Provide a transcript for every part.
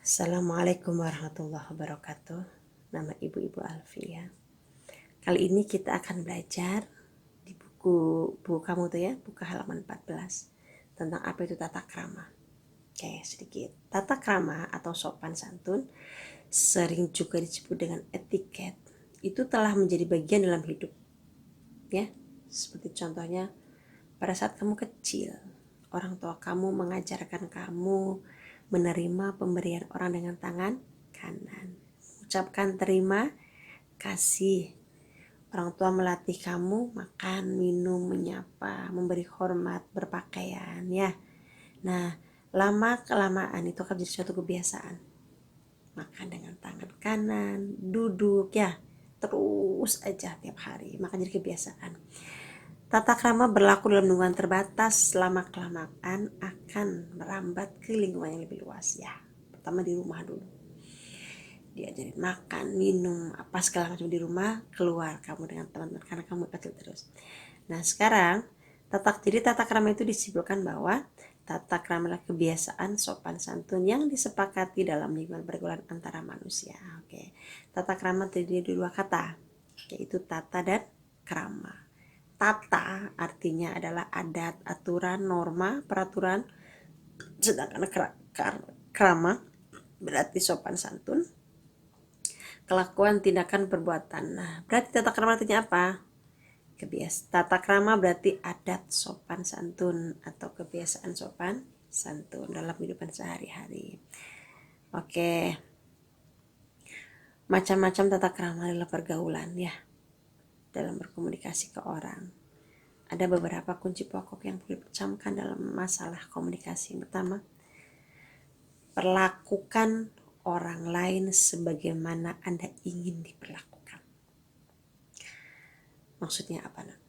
Assalamualaikum warahmatullahi wabarakatuh. Nama Ibu Alfia. Kali ini kita akan belajar di buku kamu tuh ya, buku halaman 14 tentang apa itu tata krama. Oke, sedikit. Tata krama atau sopan santun sering juga disebut dengan etiket. Itu telah menjadi bagian dalam hidup. Ya, seperti contohnya pada saat kamu kecil, orang tua kamu mengajarkan kamu menerima pemberian orang dengan tangan kanan. Ucapkan terima kasih. Orang tua melatih kamu makan, minum, menyapa, memberi hormat, berpakaian ya. Nah, lama-kelamaan itu akan jadi suatu kebiasaan. Makan dengan tangan kanan, duduk ya, terus aja tiap hari, maka jadi kebiasaan. Tata krama berlaku dalam lingkungan terbatas, lama-kelamaan akan merambat ke lingkungan yang lebih luas ya. Pertama di rumah dulu. Diajarin makan, minum, apa segala macam di rumah, keluar kamu dengan teman-teman karena kamu kecil terus. Nah sekarang, tata krama itu disimpulkan bahwa tata krama adalah kebiasaan sopan santun yang disepakati dalam lingkungan pergaulan antara manusia. Oke. Tata krama terdiri dari dua kata, yaitu tata dan krama. Tata artinya adalah adat, aturan, norma, peraturan. Sedangkan krama berarti sopan santun, kelakuan, tindakan, perbuatan. Nah, berarti tata krama artinya apa? Tata krama berarti adat sopan santun atau kebiasaan sopan santun dalam kehidupan sehari-hari. Oke. Macam-macam tata krama adalah pergaulan ya, dalam berkomunikasi ke orang. Ada beberapa kunci pokok yang perlu dicamkan dalam masalah komunikasi. Yang pertama, perlakukan orang lain sebagaimana Anda ingin diperlakukan. Maksudnya apa nak?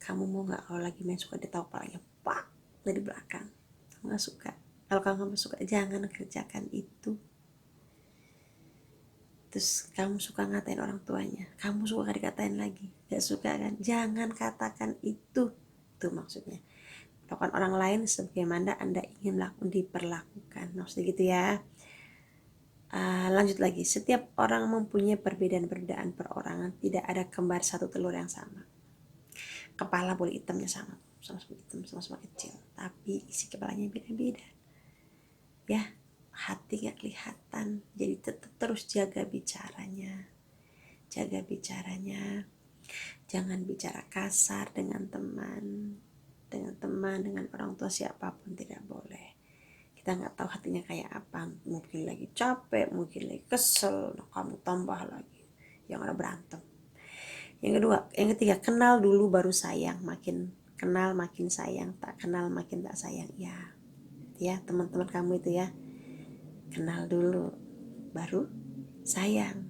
Kamu mau gak kalau lagi main suka ditawa palanya pak dari belakang? Kamu gak suka? Kalau kamu suka, jangan kerjakan itu. Terus kamu suka ngatain orang tuanya, kamu suka gak dikatain lagi, gak suka kan? Jangan katakan itu. Itu maksudnya. Perlakukan orang lain sebagaimana Anda ingin diperlakukan. Maksudnya gitu ya. Lanjut lagi. Setiap orang mempunyai perbedaan-perbedaan perorangan. Tidak ada kembar satu telur yang sama. Kepala boleh hitamnya sama-sama hitam, sama-sama kecil, tapi isi kepalanya beda-beda. Ya, hati gak kelihatan. Jadi tetap terus jaga bicaranya. Jangan bicara kasar dengan teman, dengan orang tua, siapapun tidak boleh. Kita gak tahu hatinya kayak apa. Mungkin lagi capek, mungkin lagi kesel. Nah, kamu tambah lagi, yang ada berantem. Yang ketiga, kenal dulu baru sayang. Makin kenal makin sayang, tak kenal makin tak sayang. Ya teman-teman kamu itu ya, kenal dulu baru sayang.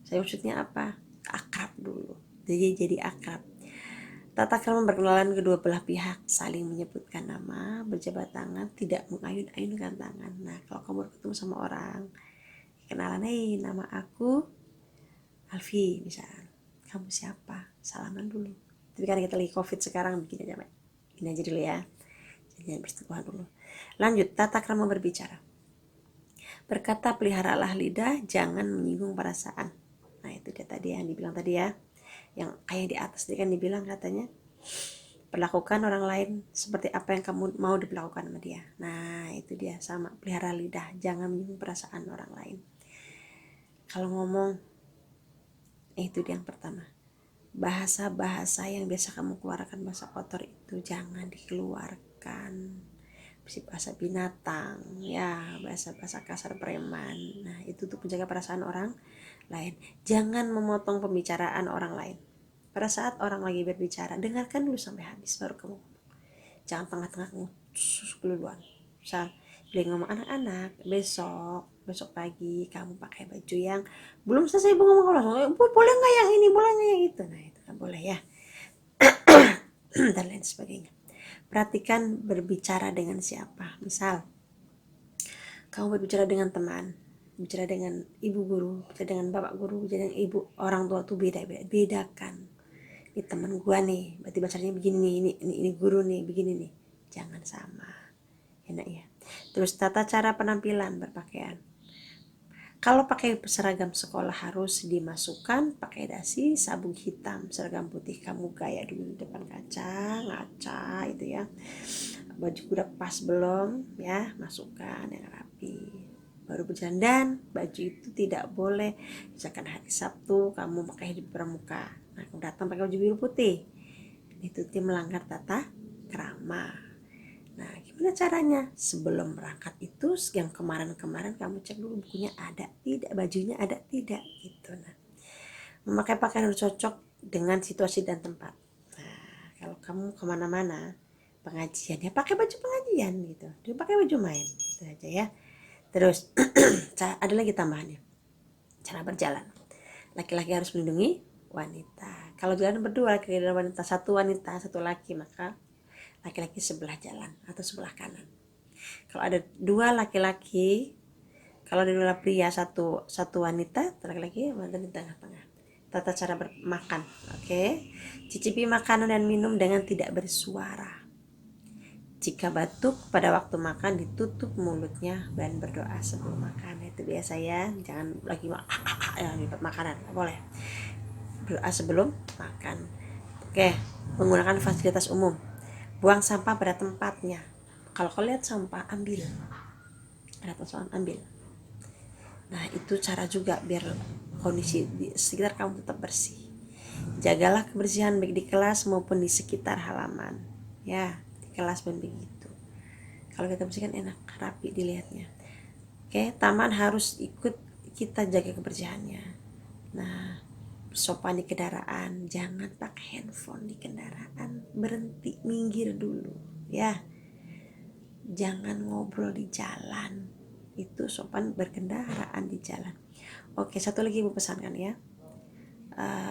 Saya maksudnya apa? Akrab dulu. Jadi akrab. Tata krama berkenalan kedua belah pihak, saling menyebutkan nama, berjabat tangan, tidak mengayun-ayunkan tangan. Nah, kalau kamu ketemu sama orang, kenalan, nama aku Alfi misalnya. Kamu siapa? Salaman dulu. Tapi karena kita lagi COVID sekarang, begini aja dulu ya. Jangan bersentuhan dulu. Lanjut, tata krama berbicara. Berkata peliharalah lidah, jangan menyinggung perasaan. Nah itu dia tadi yang dibilang tadi ya, yang kayak di atas tadi kan dibilang katanya, perlakukan orang lain seperti apa yang kamu mau diperlakukan sama dia. Nah itu dia, sama, pelihara lidah, jangan menyinggung perasaan orang lain. Kalau ngomong, itu dia yang pertama, bahasa-bahasa yang biasa kamu keluarkan, bahasa kotor itu jangan dikeluarkan. Bahasa binatang ya, bahasa kasar preman. Nah itu tuh menjaga perasaan orang lain. Jangan memotong pembicaraan orang lain. Pada saat orang lagi berbicara, dengarkan dulu sampai habis baru kamu ngomong. Jangan tengah-tengah kamu duluan. Misal dia ngomong, anak-anak besok pagi kamu pakai baju yang belum selesai ibu ngomong langsung, boleh nggak yang ini, boleh nggak yang itu. Nah itu kan boleh ya. Dan lain sebagainya. Perhatikan berbicara dengan siapa. Misal kamu berbicara dengan teman, bicara dengan ibu guru, bicara dengan bapak guru, bicara dengan ibu orang tua tuh bedakan. Ini teman gua nih, berarti bacanya begini nih, ini guru nih, begini nih. Jangan sama. Enak ya. Terus tata cara penampilan berpakaian. Kalau pakai seragam sekolah harus dimasukkan pakai dasi sabuk hitam, seragam putih kamu gaya dulu di depan kaca, ngaca itu ya. Baju udah pas belum ya, masukkan yang rapi. Baru berjalan, dan baju itu tidak boleh misalkan hari Sabtu kamu pakai di pramuka. Nah, kamu datang pakai baju biru putih. Itu melanggar tata krama. Nah, gimana caranya? Sebelum berangkat itu yang kemarin-kemarin kamu cek dulu bukunya ada tidak, bajunya ada tidak gitu. Nah, memakai pakaian harus cocok dengan situasi dan tempat. Nah, kalau kamu kemana-mana pengajian ya pakai baju pengajian gitu, dia pakai baju main itu aja ya. Terus ada lagi tambahannya, cara berjalan. Laki-laki harus melindungi wanita. Kalau jalan berdua, laki dan wanita, satu wanita satu laki, maka laki-laki sebelah jalan atau sebelah kanan. Kalau ada dua laki-laki, kalau ada dua pria satu wanita, laki-laki wanita di tengah-tengah. Tata cara bermakan, oke? Cicipi makanan dan minum dengan tidak bersuara. Jika batuk pada waktu makan, ditutup mulutnya dan berdoa sebelum makan. Itu biasa ya, jangan lagi lipat makanan, nggak boleh. Berdoa sebelum makan. Oke, menggunakan fasilitas umum. Buang sampah pada tempatnya. Kalau kau lihat sampah, ambil. Ada persoalan, ambil. Nah, itu cara juga biar kondisi di sekitar kamu tetap bersih. Jagalah kebersihan baik di kelas maupun di sekitar halaman. Ya, di kelas pun begitu. Kalau kita bersihkan enak, rapi dilihatnya. Oke, taman harus ikut kita jaga kebersihannya. Nah, sopan di kendaraan, jangan pakai handphone di kendaraan, berhenti, minggir dulu ya. Jangan ngobrol di jalan, itu sopan berkendaraan di jalan. Oke, satu lagi ibu pesankan ya.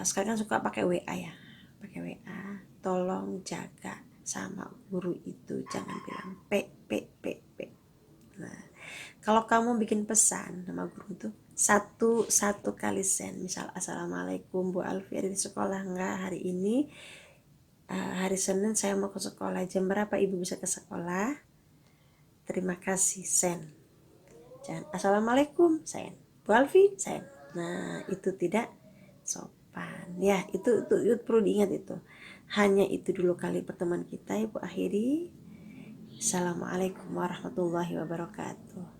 Sekarang kan suka pakai WA ya, pakai WA, tolong jaga sama guru itu, jangan bilang p. Nah, kalau kamu bikin pesan sama guru itu satu kali send, misal assalamualaikum Bu Alfi, ada di sekolah enggak hari ini? Hari Senin saya mau ke sekolah, jam berapa ibu bisa ke sekolah? Terima kasih, send. Jangan assalamualaikum, send. Bu Alfi, send. Nah, itu tidak sopan ya, itu perlu diingat itu. Hanya itu dulu kali pertemuan kita, ibu akhiri. Assalamualaikum warahmatullahi wabarakatuh.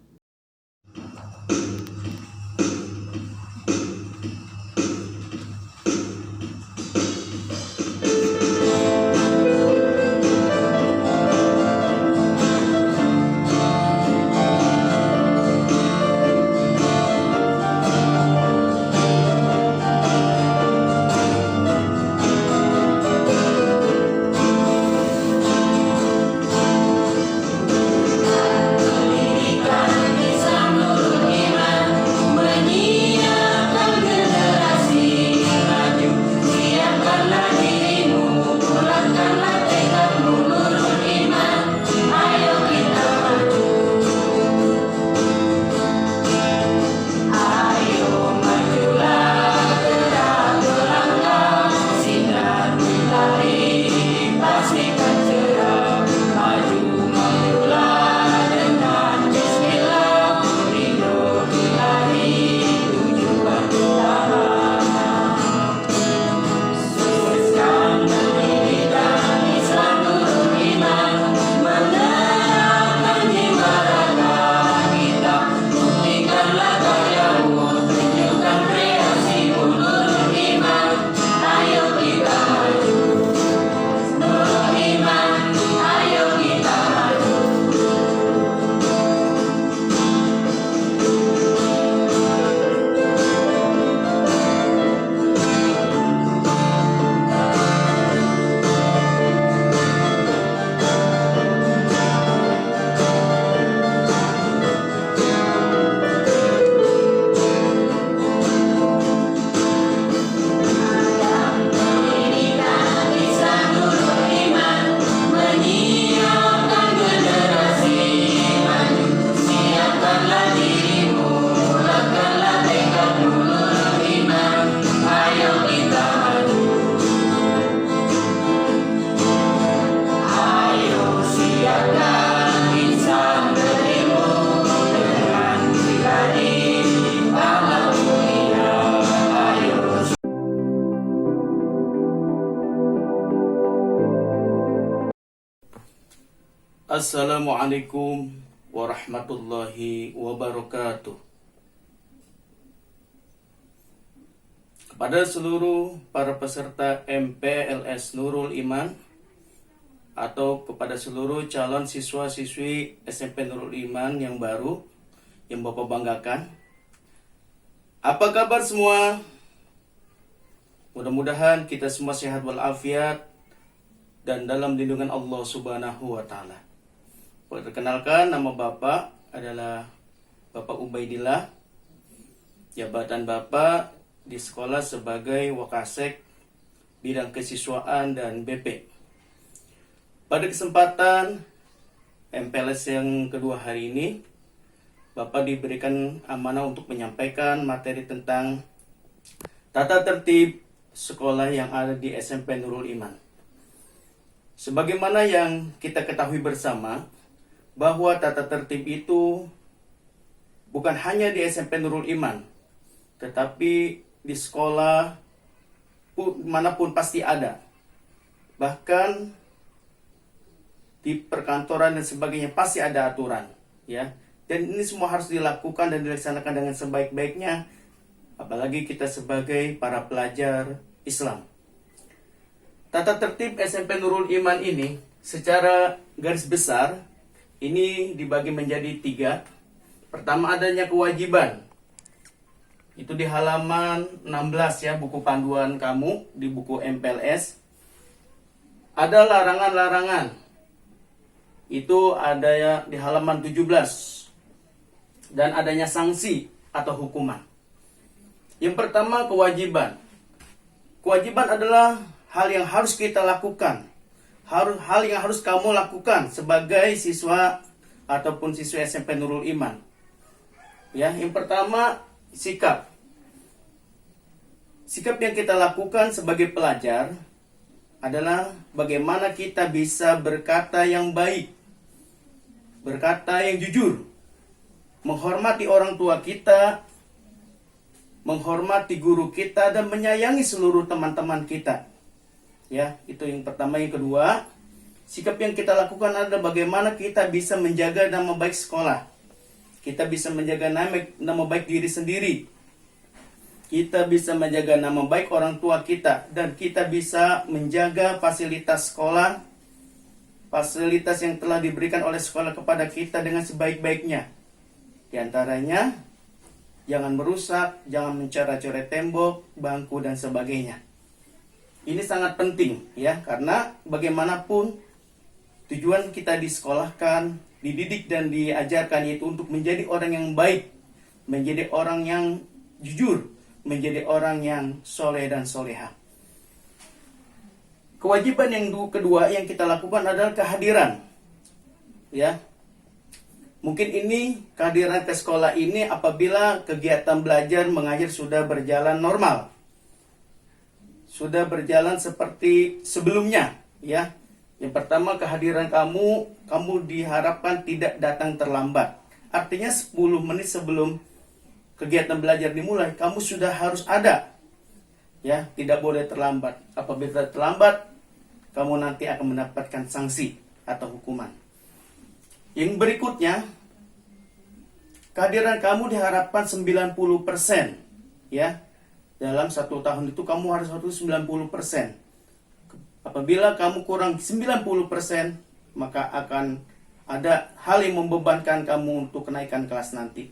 Assalamualaikum warahmatullahi wabarakatuh. Kepada seluruh para peserta MPLS Nurul Iman atau kepada seluruh calon siswa-siswi SMP Nurul Iman yang baru, yang Bapak banggakan. Apa kabar semua? Mudah-mudahan kita semua sehat walafiat dan dalam lindungan Allah Subhanahu wa Ta'ala. Perkenalkan, nama Bapak adalah Bapak Ubaidillah. Jabatan Bapak di sekolah sebagai Wakasek bidang kesiswaan dan BP. Pada kesempatan MPLS yang kedua hari ini, Bapak diberikan amanah untuk menyampaikan materi tentang tata tertib sekolah yang ada di SMP Nurul Iman. Sebagaimana yang kita ketahui bersama, bahwa tata tertib itu bukan hanya di SMP Nurul Iman, tetapi di sekolah manapun pasti ada. Bahkan di perkantoran dan sebagainya pasti ada aturan, ya. Dan ini semua harus dilakukan dan dilaksanakan dengan sebaik-baiknya, apalagi kita sebagai para pelajar Islam. Tata tertib SMP Nurul Iman ini secara garis besar ini dibagi menjadi 3. Pertama, adanya kewajiban. Itu di halaman 16 ya, buku panduan kamu di buku MPLS. Ada larangan-larangan. Itu ada ya di halaman 17. Dan adanya sanksi atau hukuman. Yang pertama, kewajiban. Kewajiban adalah hal yang harus kita lakukan. Hal yang harus kamu lakukan sebagai siswa ataupun siswa SMP Nurul Iman. Ya, yang pertama, sikap. Sikap yang kita lakukan sebagai pelajar adalah bagaimana kita bisa berkata yang baik, berkata yang jujur, menghormati orang tua kita, menghormati guru kita, dan menyayangi seluruh teman-teman kita. Ya, itu yang pertama. Yang kedua, sikap yang kita lakukan adalah bagaimana kita bisa menjaga nama baik sekolah. Kita bisa menjaga nama baik diri sendiri. Kita bisa menjaga nama baik orang tua kita. Dan kita bisa menjaga fasilitas sekolah, fasilitas yang telah diberikan oleh sekolah kepada kita dengan sebaik-baiknya. Di antaranya, jangan merusak, jangan mencoret-coret tembok, bangku, dan sebagainya. Ini sangat penting ya, karena bagaimanapun tujuan kita disekolahkan, dididik dan diajarkan itu untuk menjadi orang yang baik, menjadi orang yang jujur, menjadi orang yang soleh dan soleha. Kewajiban yang kedua yang kita lakukan adalah kehadiran. Ya, mungkin ini kehadiran ke sekolah ini apabila kegiatan belajar mengajar sudah berjalan normal, sudah berjalan seperti sebelumnya, ya. Yang pertama, kehadiran kamu diharapkan tidak datang terlambat. Artinya 10 menit sebelum kegiatan belajar dimulai, kamu sudah harus ada. Ya, tidak boleh terlambat. Apabila terlambat, kamu nanti akan mendapatkan sanksi atau hukuman. Yang berikutnya, kehadiran kamu diharapkan 90%, ya. Dalam 1 tahun itu kamu harus 90%. Apabila kamu kurang 90%, maka akan ada hal yang membebankan kamu untuk kenaikan kelas nanti.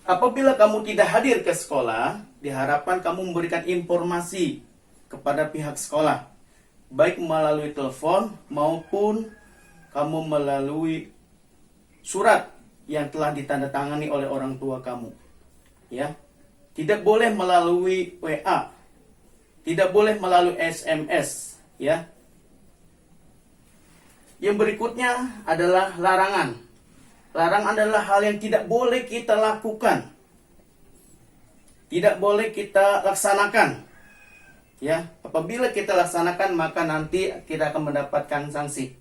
Apabila kamu tidak hadir ke sekolah, diharapkan kamu memberikan informasi kepada pihak sekolah, baik melalui telepon maupun kamu melalui surat yang telah ditandatangani oleh orang tua kamu. Ya. Tidak boleh melalui WA, tidak boleh melalui SMS, ya. Yang berikutnya adalah larangan. Larangan adalah hal yang tidak boleh kita lakukan, tidak boleh kita laksanakan. Ya, apabila kita laksanakan maka nanti kita akan mendapatkan sanksi.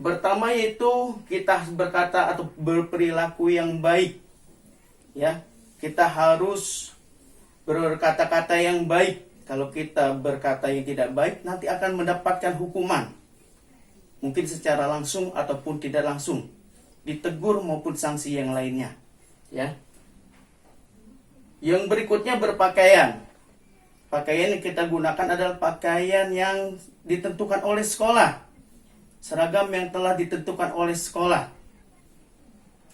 Pertama yaitu kita berkata atau berperilaku yang baik. Ya. Kita harus berkata-kata yang baik. Kalau kita berkata yang tidak baik, nanti akan mendapatkan hukuman. mungkin secara langsung ataupun tidak langsung, ditegur maupun sanksi yang lainnya. Ya. Yang berikutnya berpakaian. Pakaian yang kita gunakan adalah pakaian yang ditentukan oleh sekolah. Seragam yang telah ditentukan oleh sekolah.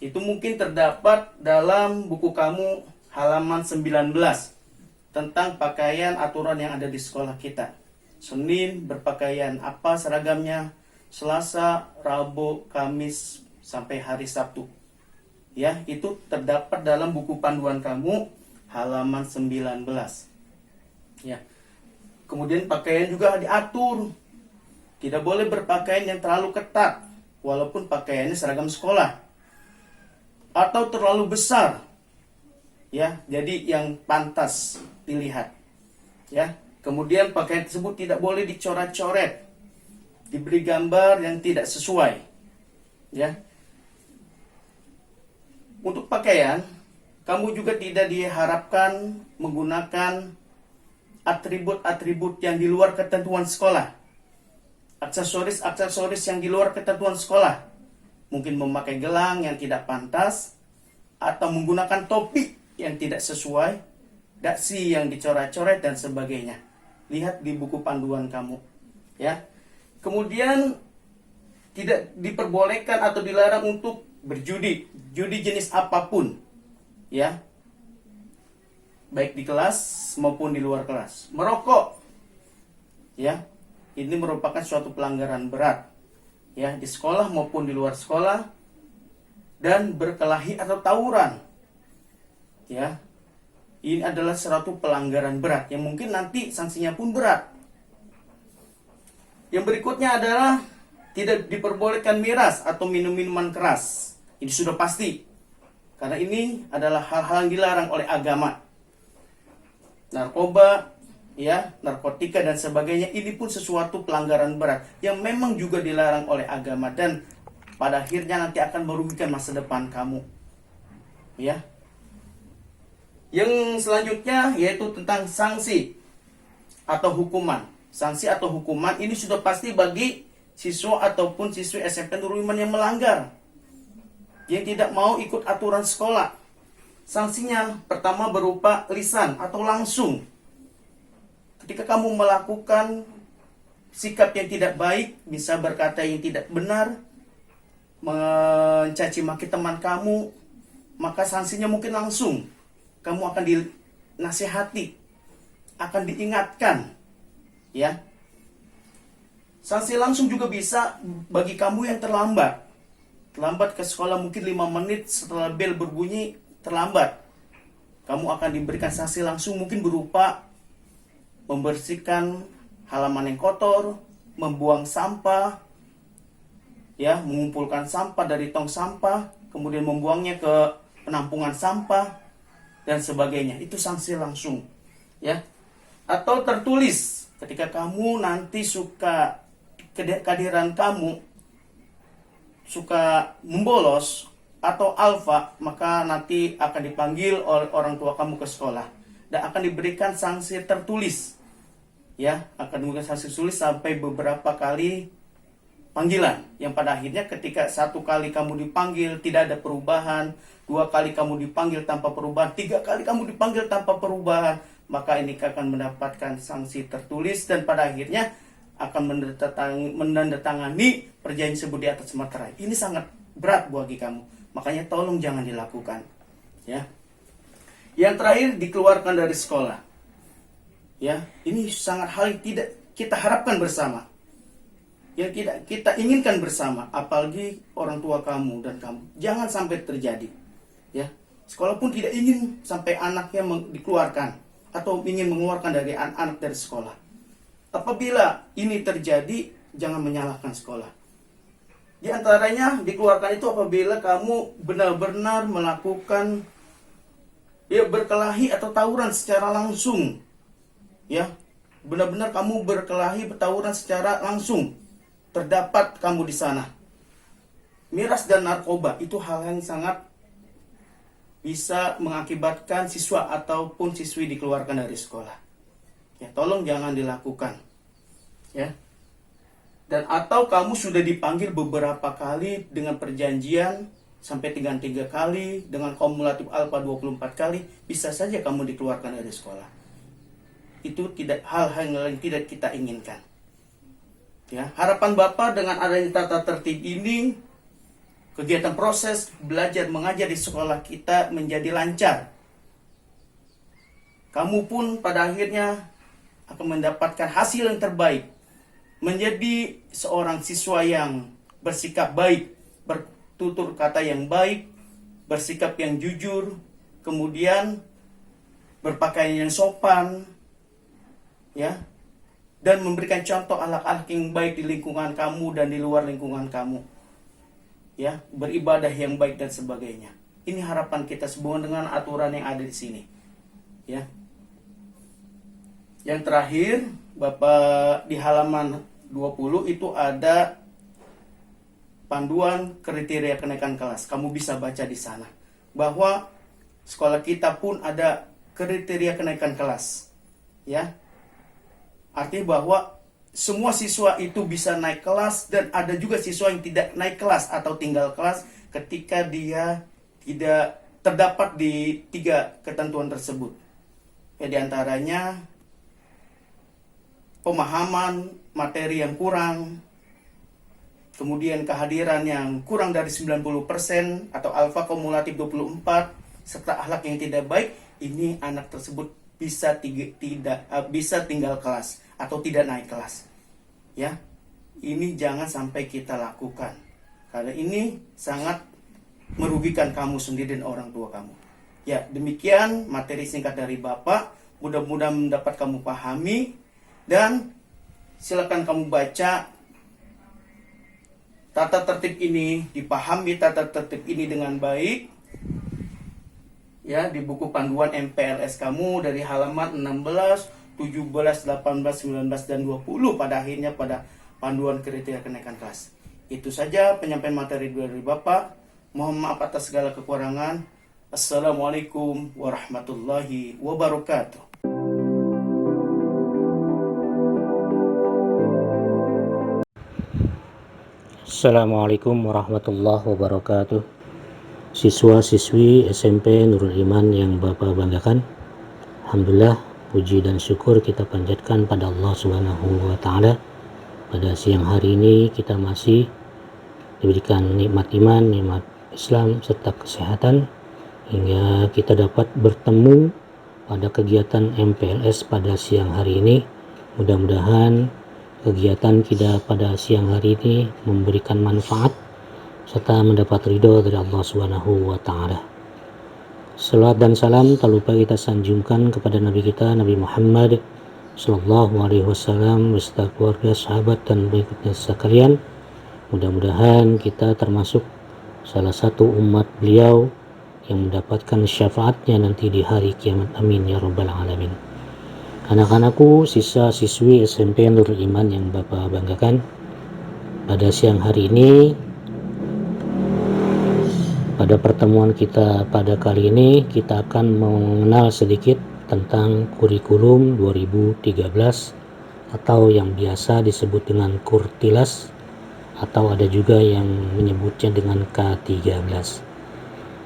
Itu mungkin terdapat dalam buku kamu halaman 19 tentang pakaian aturan yang ada di sekolah kita. Senin berpakaian apa seragamnya, Selasa, Rabu, Kamis sampai hari Sabtu. Ya, itu terdapat dalam buku panduan kamu halaman 19. Ya. Kemudian pakaian juga diatur. Tidak boleh berpakaian yang terlalu ketat walaupun pakaiannya seragam sekolah. Atau terlalu besar. Ya, jadi yang pantas dilihat. Ya. Kemudian pakaian tersebut tidak boleh dicoret-coret. Diberi gambar yang tidak sesuai. Ya. Untuk pakaian, kamu juga tidak diharapkan menggunakan atribut-atribut yang di luar ketentuan sekolah. Aksesoris-aksesoris yang di luar ketentuan sekolah. Mungkin memakai gelang yang tidak pantas, atau menggunakan topi yang tidak sesuai, dasi yang dicoret-coret dan sebagainya. Lihat di buku panduan kamu. Ya. Kemudian tidak diperbolehkan atau dilarang untuk berjudi, judi jenis apapun. Ya. Baik di kelas maupun di luar kelas. Merokok. Ya. Ini merupakan suatu pelanggaran berat. Ya, di sekolah maupun di luar sekolah. Dan berkelahi atau tawuran. Ya. Ini adalah suatu pelanggaran berat yang mungkin nanti sanksinya pun berat. Yang berikutnya adalah tidak diperbolehkan miras atau minum-minuman keras. Ini sudah pasti. Karena ini adalah hal-hal yang dilarang oleh agama. Narkoba, ya, narkotika dan sebagainya, ini pun sesuatu pelanggaran berat yang memang juga dilarang oleh agama dan pada akhirnya nanti akan merugikan masa depan kamu. Ya. Yang selanjutnya yaitu tentang sanksi atau hukuman. Sanksi atau hukuman ini sudah pasti bagi siswa ataupun siswi SMP Nurul Iman yang melanggar, yang tidak mau ikut aturan sekolah. Sanksinya pertama berupa lisan atau langsung. Ketika kamu melakukan sikap yang tidak baik, bisa berkata yang tidak benar, mencaci maki teman kamu, maka sanksinya mungkin langsung. Kamu akan dinasihati, akan diingatkan. Ya. Sanksi langsung juga bisa bagi kamu yang terlambat. Terlambat ke sekolah mungkin 5 menit setelah bel berbunyi, terlambat. Kamu akan diberikan sanksi langsung mungkin berupa membersihkan halaman yang kotor, membuang sampah, ya, mengumpulkan sampah dari tong sampah, kemudian membuangnya ke penampungan sampah dan sebagainya. Itu sanksi langsung, ya. Atau tertulis, ketika kamu nanti suka kehadiran kamu suka membolos atau alfa, maka nanti akan dipanggil oleh orang tua kamu ke sekolah dan akan diberikan sanksi tertulis. Ya, akan diberikan sanksi tertulis sampai beberapa kali panggilan, yang pada akhirnya ketika 1 kali kamu dipanggil tidak ada perubahan, 2 kali kamu dipanggil tanpa perubahan, 3 kali kamu dipanggil tanpa perubahan, maka ini akan mendapatkan sanksi tertulis dan pada akhirnya akan menandatangani perjanjian tersebut di atas materai. Ini sangat berat bagi kamu, makanya tolong jangan dilakukan. Ya. Yang terakhir, dikeluarkan dari sekolah. Ya, ini sangat hal yang tidak kita harapkan bersama, yang tidak kita inginkan bersama, apalagi orang tua kamu dan kamu. Jangan sampai terjadi. Ya, sekolah pun tidak ingin sampai anaknya dikeluarkan atau ingin mengeluarkan dari anak dari sekolah. Apabila ini terjadi, jangan menyalahkan sekolah. Di antaranya dikeluarkan itu apabila kamu benar-benar melakukan berkelahi atau tawuran secara langsung. Ya, benar-benar kamu berkelahi, bertawuran secara langsung. Terdapat kamu di sana. Miras dan narkoba itu hal yang sangat bisa mengakibatkan siswa ataupun siswi dikeluarkan dari sekolah. Ya, tolong jangan dilakukan. Ya. Dan atau kamu sudah dipanggil beberapa kali dengan perjanjian sampai 3 kali, dengan kumulatif alfa 24 kali, bisa saja kamu dikeluarkan dari sekolah. Itu tidak hal-hal yang tidak kita inginkan. Ya, harapan Bapak dengan adanya tata tertib ini, kegiatan proses belajar mengajar di sekolah kita menjadi lancar. Kamu pun pada akhirnya akan mendapatkan hasil yang terbaik, menjadi seorang siswa yang bersikap baik, bertutur kata yang baik, bersikap yang jujur, kemudian berpakaian yang sopan, ya, dan memberikan contoh akhlak-akhlak yang baik di lingkungan kamu dan di luar lingkungan kamu, ya, beribadah yang baik dan sebagainya. Ini harapan kita sehubungan dengan aturan yang ada di sini, ya. Yang terakhir, Bapak, di halaman 20 itu ada panduan kriteria kenaikan kelas. Kamu bisa baca di sana bahwa sekolah kita pun ada kriteria kenaikan kelas, ya. Artinya bahwa semua siswa itu bisa naik kelas, dan ada juga siswa yang tidak naik kelas atau tinggal kelas ketika dia tidak terdapat di 3 ketentuan tersebut. Ya, di antaranya pemahaman materi yang kurang, kemudian kehadiran yang kurang dari 90% atau alfa kumulatif 24, serta akhlak yang tidak baik. Ini anak tersebut bisa bisa tinggal kelas atau tidak naik kelas. Ya, ini jangan sampai kita lakukan, karena ini sangat merugikan kamu sendiri dan orang tua kamu. Ya, demikian materi singkat dari Bapak. Mudah-mudahan dapat kamu pahami, dan silakan kamu baca tata tertib ini, dipahami tata tertib ini dengan baik, ya, di buku panduan MPLS kamu dari halaman 16, 17, 18, 19, dan 20 pada akhirnya pada panduan kriteria kenaikan kelas. Itu saja penyampaian materi dari Bapak. Mohon maaf atas segala kekurangan. Assalamualaikum warahmatullahi wabarakatuh. Assalamualaikum warahmatullahi wabarakatuh. Siswa-siswi SMP Nurul Iman yang Bapak banggakan, alhamdulillah, puji dan syukur kita panjatkan pada Allah Subhanahu wa taala. Pada siang hari ini kita masih diberikan nikmat iman, nikmat Islam serta kesehatan, hingga kita dapat bertemu pada kegiatan MPLS pada siang hari ini. Mudah-mudahan kegiatan kita pada siang hari ini memberikan manfaat serta mendapat ridho dari Allah Subhanahu wa taala. Salawat dan salam tak lupa kita sanjungkan kepada Nabi kita, Nabi Muhammad sallallahu alaihi wasallam beserta keluarga, sahabat dan berikutnya sekalian. Mudah-mudahan kita termasuk salah satu umat beliau yang mendapatkan syafaatnya nanti di hari kiamat. Amin ya rabbal alamin. Anak-anakku, siswa-siswi SMP Nurul Iman yang Bapak banggakan, pada siang hari ini, pada pertemuan kita pada kali ini, kita akan mengenal sedikit tentang kurikulum 2013 atau yang biasa disebut dengan Kurtilas, atau ada juga yang menyebutnya dengan K13.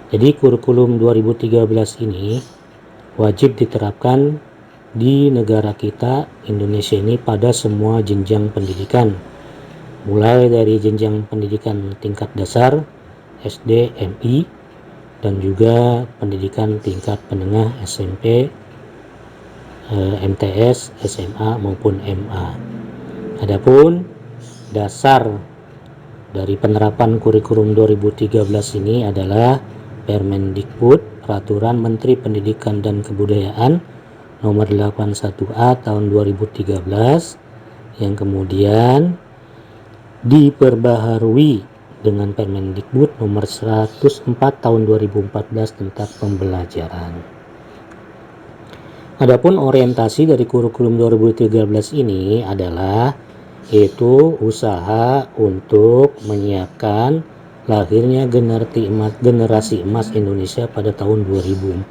Jadi kurikulum 2013 ini wajib diterapkan di negara kita Indonesia ini pada semua jenjang pendidikan, mulai dari jenjang pendidikan tingkat dasar SD, MI, dan juga pendidikan tingkat menengah SMP, MTS, SMA maupun MA. Adapun dasar dari penerapan kurikulum 2013 ini adalah Permendikbud, Peraturan Menteri Pendidikan dan Kebudayaan nomor 81A tahun 2013, yang kemudian diperbaharui dengan Permendikbud nomor 104 tahun 2014 tentang pembelajaran. Adapun orientasi dari kurikulum 2013 ini adalah yaitu usaha untuk menyiapkan lahirnya generasi emas Indonesia pada tahun 2045.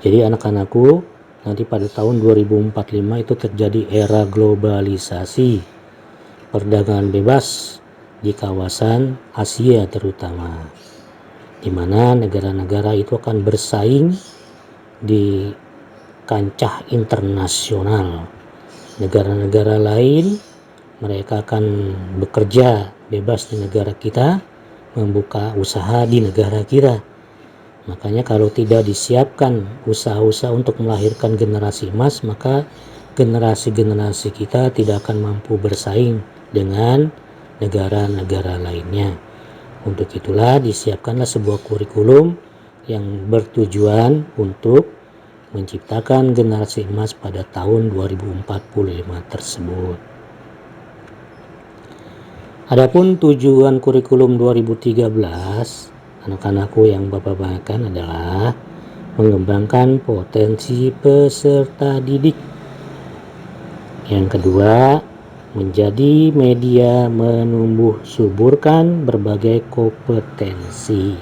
Jadi anak-anakku, nanti pada tahun 2045 itu terjadi era globalisasi. perdagangan bebas di kawasan Asia terutama, di mana negara-negara itu akan bersaing di kancah internasional. Negara-negara lain mereka akan bekerja bebas di negara kita, membuka usaha di negara kita. Makanya kalau tidak disiapkan usaha-usaha untuk melahirkan generasi emas, maka generasi-generasi kita tidak akan mampu bersaing dengan negara-negara lainnya. Untuk itulah disiapkanlah sebuah kurikulum yang bertujuan untuk menciptakan generasi emas pada tahun 2045 tersebut. Adapun tujuan kurikulum 2013, anak-anakku yang Bapak banggakan adalah mengembangkan potensi peserta didik. Yang kedua, menjadi media menumbuh suburkan berbagai kompetensi.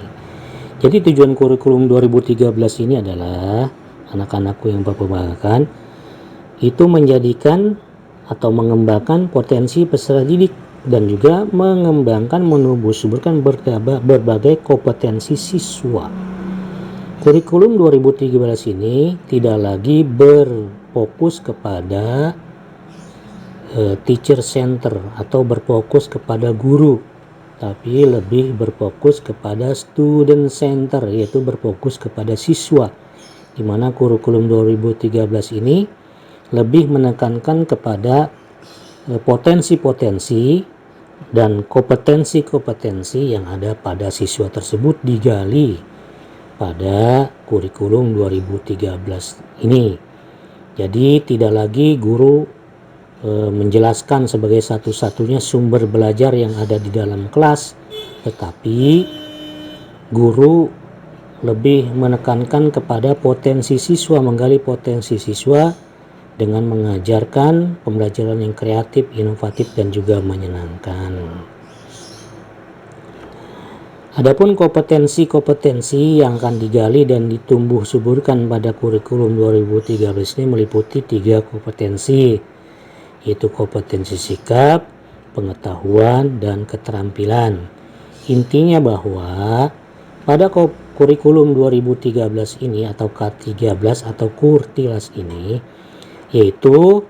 Jadi tujuan kurikulum 2013 ini adalah, anak-anakku yang Bapak banggakan, itu menjadikan atau mengembangkan potensi peserta didik dan juga mengembangkan menumbuh suburkan berbagai kompetensi siswa. Kurikulum 2013 ini tidak lagi berfokus kepada teacher center atau berfokus kepada guru, tapi lebih berfokus kepada student center, yaitu berfokus kepada siswa, di mana kurikulum 2013 ini lebih menekankan kepada potensi-potensi dan kompetensi-kompetensi yang ada pada siswa tersebut digali pada kurikulum 2013 ini. Jadi tidak lagi guru menjelaskan sebagai satu-satunya sumber belajar yang ada di dalam kelas, tetapi guru lebih menekankan kepada potensi siswa, menggali potensi siswa dengan mengajarkan pembelajaran yang kreatif, inovatif, dan juga menyenangkan. Adapun kompetensi-kompetensi yang akan digali dan ditumbuh suburkan pada kurikulum 2013 ini meliputi 3 kompetensi, yaitu kompetensi sikap, pengetahuan, dan keterampilan. Intinya bahwa pada kurikulum 2013 ini atau K13 atau Kurtilas ini, yaitu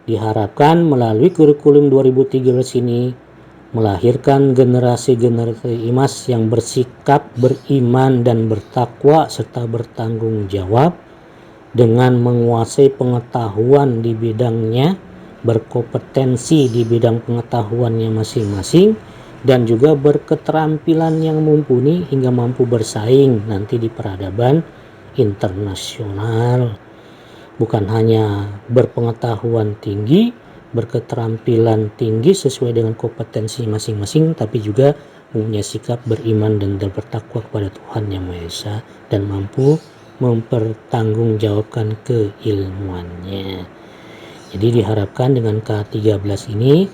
diharapkan melalui kurikulum 2013 ini melahirkan generasi-generasi emas yang bersikap, beriman, dan bertakwa serta bertanggung jawab dengan menguasai pengetahuan di bidangnya, berkompetensi di bidang pengetahuannya masing-masing, dan juga berketerampilan yang mumpuni hingga mampu bersaing nanti di peradaban internasional. Bukan hanya berpengetahuan tinggi, berketerampilan tinggi sesuai dengan kompetensi masing-masing, tapi juga mempunyai sikap beriman dan bertakwa kepada Tuhan Yang Maha Esa dan mampu mempertanggungjawabkan keilmuannya. Jadi diharapkan dengan K13 ini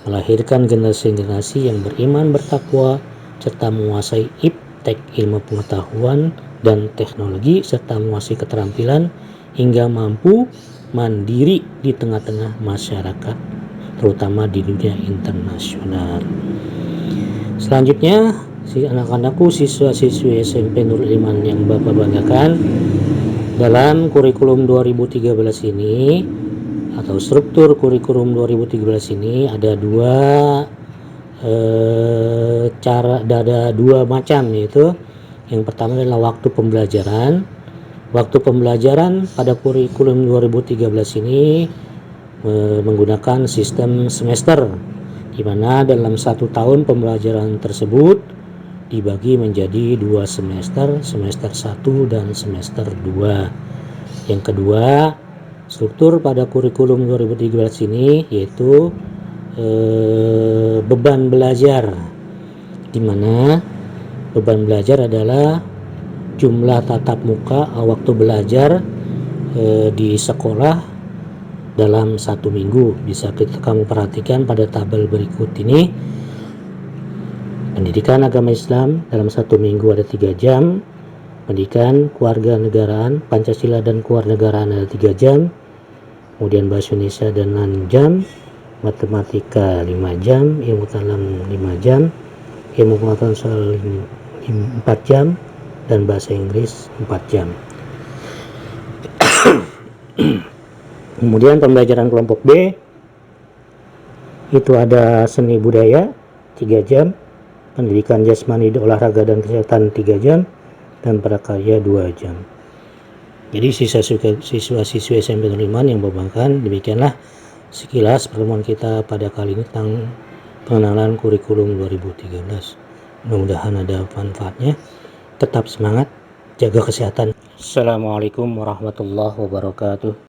melahirkan generasi-generasi yang beriman, bertakwa, serta menguasai iptek ilmu pengetahuan dan teknologi, serta menguasai keterampilan hingga mampu mandiri di tengah-tengah masyarakat, terutama di dunia internasional. Selanjutnya, anak-anakku siswa-siswi SMP Nurul Iman yang Bapak banggakan, dalam kurikulum 2013 ini atau struktur kurikulum 2013 ini ada dua macam, yaitu yang pertama adalah waktu pembelajaran. Waktu pembelajaran pada kurikulum 2013 ini menggunakan sistem semester, di mana dalam 1 tahun pembelajaran tersebut dibagi menjadi 2 semester, semester 1 dan semester 2. Yang kedua, struktur pada kurikulum 2013 ini yaitu beban belajar, di mana beban belajar adalah jumlah tatap muka waktu belajar di sekolah dalam 1 minggu. Bisa kamu perhatikan pada tabel berikut ini. Pendidikan agama Islam dalam 1 minggu ada 3 jam. Pendidikan kewarganegaraan, Pancasila dan kewarganegaraan ada 3 jam. Kemudian bahasa Indonesia ada 6 jam. matematika 5 jam, ilmu kalam 5 jam, ilmu pengetahuan soal 4 jam, dan bahasa Inggris 4 jam. Kemudian pembelajaran kelompok B itu ada seni budaya 3 jam, pendidikan jasmani, olahraga dan kesehatan 3 jam, dan prakarya 2 jam. Jadi siswa-siswi SMP Nurul Iman yang berbanggakan, demikianlah sekilas pertemuan kita pada kali ini tentang pengenalan kurikulum 2013. Mudah-mudahan ada manfaatnya. Tetap semangat, jaga kesehatan. Assalamualaikum warahmatullahi wabarakatuh.